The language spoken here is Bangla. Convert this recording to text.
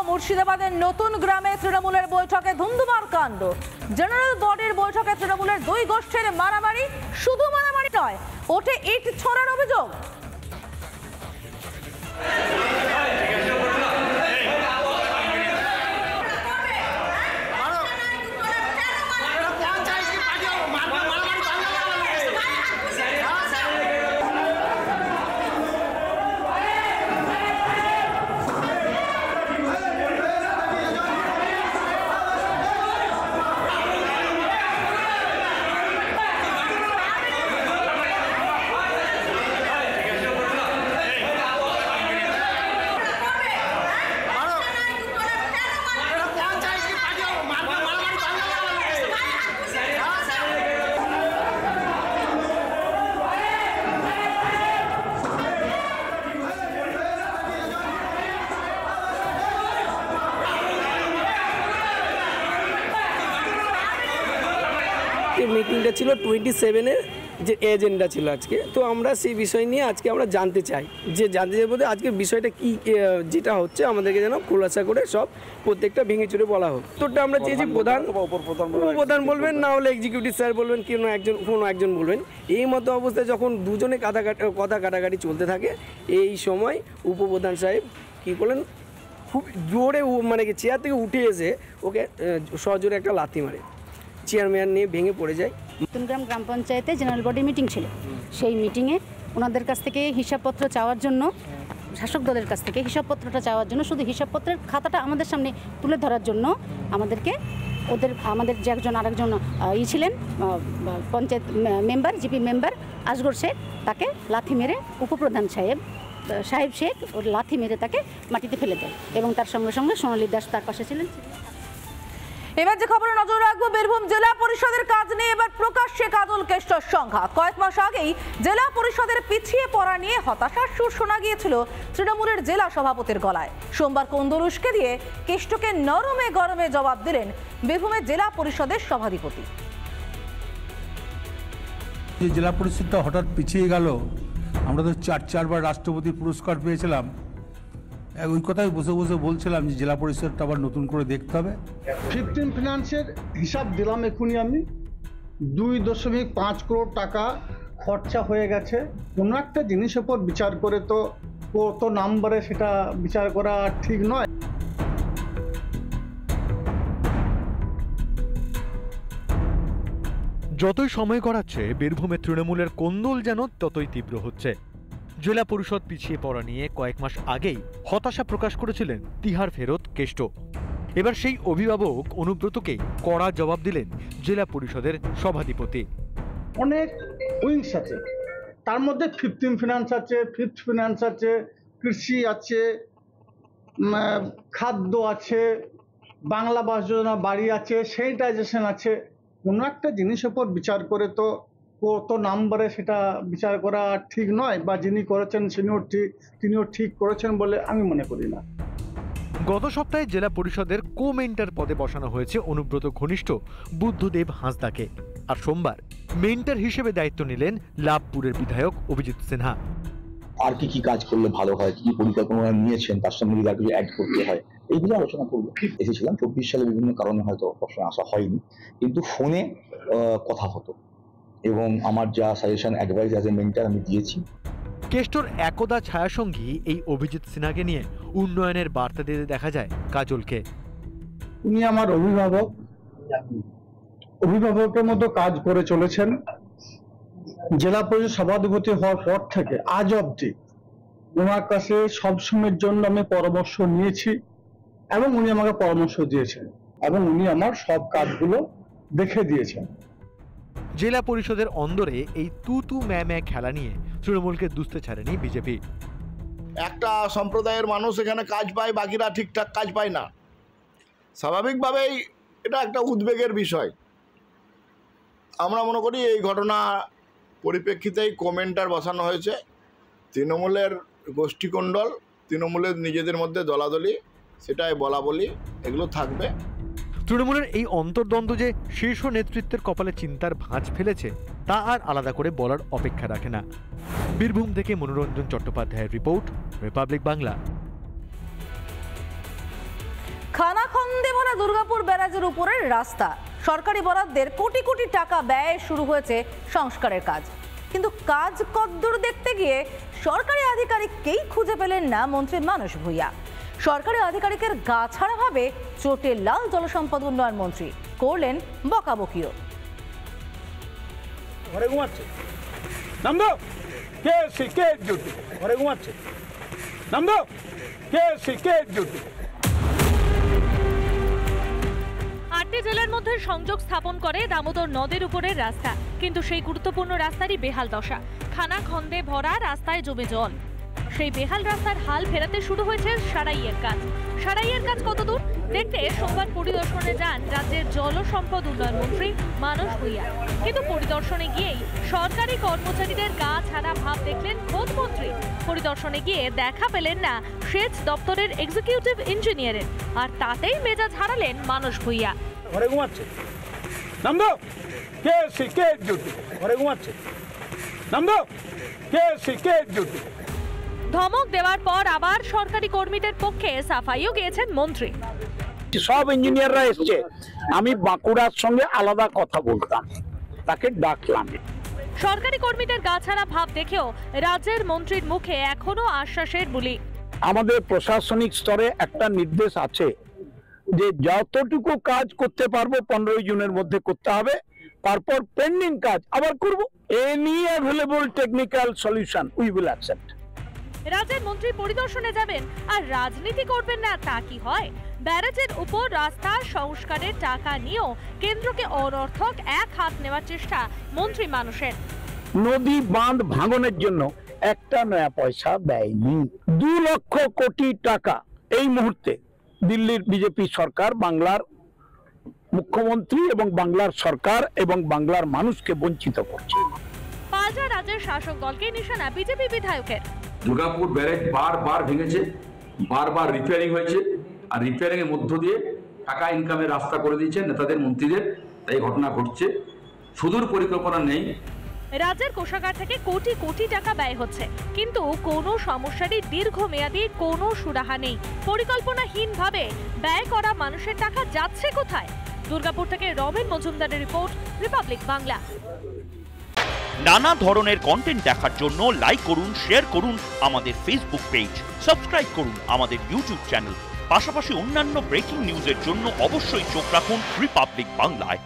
মুর্শিদাবাদের নতুন গ্রামে তৃণমূলের বৈঠকে ধুন্ধুমার কাণ্ড। জেনারেল বডির বৈঠকে তৃণমূলের দুই গোষ্ঠীর মারামারি, শুধু মারামারি নয়, ওঠে ইট ছোড়ার অভিযোগ। মিটিংটা ছিল 27-এর যে এজেন্ডা ছিল আজকে, তো আমরা সেই বিষয় নিয়ে আজকে আমরা জানতে চাই বলতে আজকের বিষয়টা কি, যেটা হচ্ছে আমাদেরকে যেন খোলাসা করে সব প্রত্যেকটা ভেঙে চুরে বলা হোক। তোটা আমরা চেয়েছি প্রধান বলবেন, না হলে এক্সিকিউটিভ স্যার বলবেন, কোনো একজন বলবেন। এই মতো অবস্থায় যখন দুজনে কথা কাটাকাটি চলতে থাকে, এই সময় উপপ্রধান সাহেব কী করলেন, খুব জোরে মানে কি চেয়ার থেকে উঠে এসে ওকে সজোরে একটা লাথি মারে, চেয়ারম্যান নিয়ে ভেঙে পড়ে যায়। নতুন গ্রাম পঞ্চায়েতে জেনারেল বডি মিটিং ছিল। সেই মিটিংয়ে ওনাদের কাছ থেকে হিসাবপত্র চাওয়ার জন্য, শাসক দলের কাছ থেকে হিসাবপত্রটা চাওয়ার জন্য, শুধু হিসাবপত্রের খাতাটা আমাদের সামনে তুলে ধরার জন্য আমাদের যে আরেকজন ছিলেন panchayat member, GP member Asgar Sheikh, তাকে লাথি মেরে উপপ্রধান সাহেব শেখ ওর লাথি মেরে তাকে মাটিতে ফেলে দেয় এবং তার সঙ্গে সঙ্গে সোনালী দাস তার পাশে ছিলেন। এবার যে খবরে নজর রাখবো, বীরভূম জেলা পরিষদের কাজ নিয়ে এবার প্রকাশ্যে কাজল কেষ্টর সংখ্যা। কয়েক মাস আগেই জেলা পরিষদের পিছিয়ে পড়া নিয়ে হতাশার সুর শোনা গিয়েছিল তৃণমূলের জেলা সভাপতির গলায়। সোমবার কোন্দল উস্কে দিয়ে কেষ্টকে নরমে গরমে জবাব দিলেন বীরভূমের জেলা পরিষদের সভাধিপতি। জেলা পরিষদটা হঠাৎ পিছিয়ে গেল, আমরা তো চারবার রাষ্ট্রপতি পুরস্কার পেয়েছিলাম, ওই কথাই বসে বলছিলাম যে জেলা পরিষদটা আবার নতুন করে দেখতে হবে। 15 ফিনান্সের হিসাব দিলাম এখনই আমি, 2.5 করোড় টাকা খরচা হয়ে গেছে। কোনো একটা জিনিসের উপর বিচার করে তো কত নাম্বারে সেটা বিচার করা ঠিক নয়। যতই সময় গড়াচ্ছে বীরভূমে তৃণমূলের কোন্দল যেন ততই তীব্র হচ্ছে। জেলা পরিষদ পিছিয়ে পড়া নিয়ে কয়েক মাস আগেই হতাশা প্রকাশ করেছিলেন তিহার ফেরত কেষ্ট। এবার সেই অভিভাবক অনুব্রতকেই কড়া জবাব দিলেন জেলা পরিষদের সভাধিপতি। অনেক উইংস আছে, তার মধ্যে 15 ফিনান্স আছে, 5th ফিনান্স আছে, কৃষি আছে, খাদ্য আছে, বাংলা আবাস যোজনা বাড়ি আছে, স্যানিটাইজেশন আছে। কোনো একটা জিনিসের উপর বিচার করে তো কত নাম্বারে সেটা বিচার করা ঠিক নয়, বা যিনি করেছেন তিনিও ঠিক করেছেন বলে আমি মনে করি না। গত সপ্তাহে জেলা পরিষদের কো-মেন্টার পদে বসানো হয়েছে অনুব্রত ঘনিষ্ঠ বুদ্ধদেব হাঁসদাকে, আর সোমবার মেন্টার হিসেবে দায়িত্ব নিলেন লাভপুরের বিধায়ক অভিজিৎ সিনহা। আর কি কাজ করলে ভালো হয়, কি পরিকল্পনা নিয়েছেন, তার সঙ্গে যদি আর কিছু অ্যাড করতে হয়, এইগুলো আলোচনা করবো। এসেছিলাম 24 সালে, বিভিন্ন কারণে হয়তো সবসময় আসা হয়নি, কিন্তু ফোনে কথা হতো এবং আমার যা suggestion advice as a mentor আমি দিয়েছি। কেষ্টর একদা ছায়াসঙ্গী এই অভিজিৎ সিনহাকে নিয়ে উন্নয়নের বার্তা দিতে দেখা যায় কাজলকে। উনি আমার অভিভাবকের মতো কাজ করে চলেছেন। জেলা পরিষদ সভাধিপতি হওয়ার পর থেকে আজ অবধি ওনার কাছে সবসময়ের জন্য আমি পরামর্শ নিয়েছি এবং উনি আমাকে পরামর্শ দিয়েছেন এবং উনি আমার সব কাজগুলো দেখে দিয়েছেন। জেলা পরিষদের অন্দরে এই তু ম্যা খেলা নিয়ে তৃণমূলকে দুষতে ছাড়েনি বিজেপি। একটা সম্প্রদায়ের মানুষ এখানে কাজ পায়, বাকিরা ঠিকঠাক কাজ পায় না, স্বাভাবিকভাবেই এটা একটা উদ্বেগের বিষয়। আমরা মনে করি এই ঘটনা পরিপ্রেক্ষিতেই কমেন্টার বসানো হয়েছে। তৃণমূলের গোষ্ঠীকুণ্ডল, তৃণমূলের নিজেদের মধ্যে দলাদলি, সেটাই বলা বলি এগুলো থাকবে। তৃণমূলের এই অন্তর্দ্বন্দ্ব যে শীর্ষ নেতৃত্বের কপালে চিন্তার ভাঁজ ফেলেছে তা আর আলাদা করে বলার অপেক্ষা রাখে না। বীরভূম থেকে মনোরঞ্জন চট্টোপাধ্যায়ের রিপোর্ট, রিপাবলিক বাংলা। খানাখন্দে ভরা দুর্গাপুর ব্যারাজের উপরের রাস্তা, সরকারি বরাদ্দের কোটি কোটি টাকা ব্যয়ে শুরু হয়েছে সংস্কারের কাজ। কিন্তু কাজ কদ্দূর দেখতে গিয়ে সরকারি আধিকারিককেই খুঁজে পেলেন না মন্ত্রী মানস ভূঁইয়া। সরকারি আধিকারিকের গা ছাড়া ভাবে চোটে লাল জলসম্পদ উন্নয়ন মন্ত্রী, করলেন বকাবকিও। ঘরে ঘুমাচ্ছে নামবো কে ডিউটি ঘরে ঘুমাচ্ছে নামবো কে ডিউটি। 8টি জেলার মধ্যে সংযোগ স্থাপন করে দামোদর নদের উপরের রাস্তা, কিন্তু সেই গুরুত্বপূর্ণ রাস্তারই বেহাল দশা। খানাখন্দে ভরা রাস্তায় জমে জল। সেই বেহাল রাস্তার হাল ফেরাতে শুরু হয়েছে সারাইয়ের কাজ। সারাইয়ের কাজ কতদূর দেখতে সোমবার পরিদর্শনে যান রাজ্যের জল সম্পদ উন্নয়ন মন্ত্রী মানস ভূঁইয়া। কিন্তু পরিদর্শনে গিয়েই সরকারি কর্মচারীদের গা ছাড়া ভাব দেখলেন খোদ মন্ত্রী। পরিদর্শনে গিয়ে দেখা পেলেন না সেচ দপ্তরের এক্সিকিউটিভ ইঞ্জিনিয়ারের, আর তাতেই মেজাজ হারালেন মানস ভূঁইয়া। ঘরে ঘুমাচ্ছে নামবো কে ডিউটি ঘরে ঘুমাচ্ছে নামবো কে ডিউটি। ধমক দেওয়ার পর আবার সরকারি কর্মীদের পক্ষে সাফাইও গিয়েছেন মন্ত্রী। সব ইঞ্জিনিয়াররা এসছে, আমি বাঁকুড়ার সঙ্গে আলাদা কথা বলতাম, তাকে ডাকলাম। সরকারি কর্মীদের গাছাড়া ভাব দেখেও রাজ্যের মন্ত্রীর মুখে এখনো আশ্বাসের বুলি। আমাদের প্রশাসনিক স্তরে একটা নির্দেশ আছে যে যতটুকু কাজ করতে পারবো 15 জুনের মধ্যে করতে হবে, তারপর পেন্ডিং কাজ আবার করব। Any available technical solution we will accept. রাজ্যের মন্ত্রী পরিদর্শনে যাবেন আর রাজনীতি করবেন না, তা কি হয়? ব্যারাজের উপর রাস্তা সংস্কারের টাকা নিয়েও কেন্দ্রকে অনর্থক এক হাত নেওয়ার চেষ্টা মন্ত্রী মানুষের। নদী বাঁধ ভাঙনের জন্য একটা নয়া পয়সা ব্যয়নি। 2 লক্ষ কোটি টাকা এই মুহূর্তে দিল্লির বিজেপি সরকার, বাংলার মুখ্যমন্ত্রী এবং বাংলার সরকার এবং বাংলার মানুষকে বঞ্চিত করছে। পাল্টা রাজ্যের শাসক দলকে নিশানা বিজেপি বিধায়কের। দুর্গাপুর ব্যারেজ বারবার ভেঙেছে, বারবার রিপেয়ারিং হয়েছে, আর রিপেয়ারিং এর মধ্য দিয়ে টাকা ইনকামের রাস্তা করে দিয়েছে নেতাদের মন্ত্রীদের, তাই ঘটনা ঘটছে। সুদূর পরিকল্পনা নেই। রাজ্যের কোষাগার থেকে কোটি কোটি টাকা ব্যয় হচ্ছে, কিন্তু কোনো সমস্যারই দীর্ঘমেয়াদী কোনো সুরাহা নেই। পরিকল্পনাহীনভাবে ব্যয় করা মানুষের টাকা যাচ্ছে কোথায়? দুর্গাপুর থেকে রমেন মজুমদারের রিপোর্ট, রিপাবলিক বাংলা। নানা ধরনের কন্টেন্ট দেখার জন্য লাইক করুন, শেয়ার করুন আমাদের ফেসবুক পেজ, সাবস্ক্রাইব করুন আমাদের ইউটিউব চ্যানেল। পাশাপাশি অন্যান্য ব্রেকিং নিউজের জন্য অবশ্যই চোখ রাখুন রিপাবলিক বাংলায়।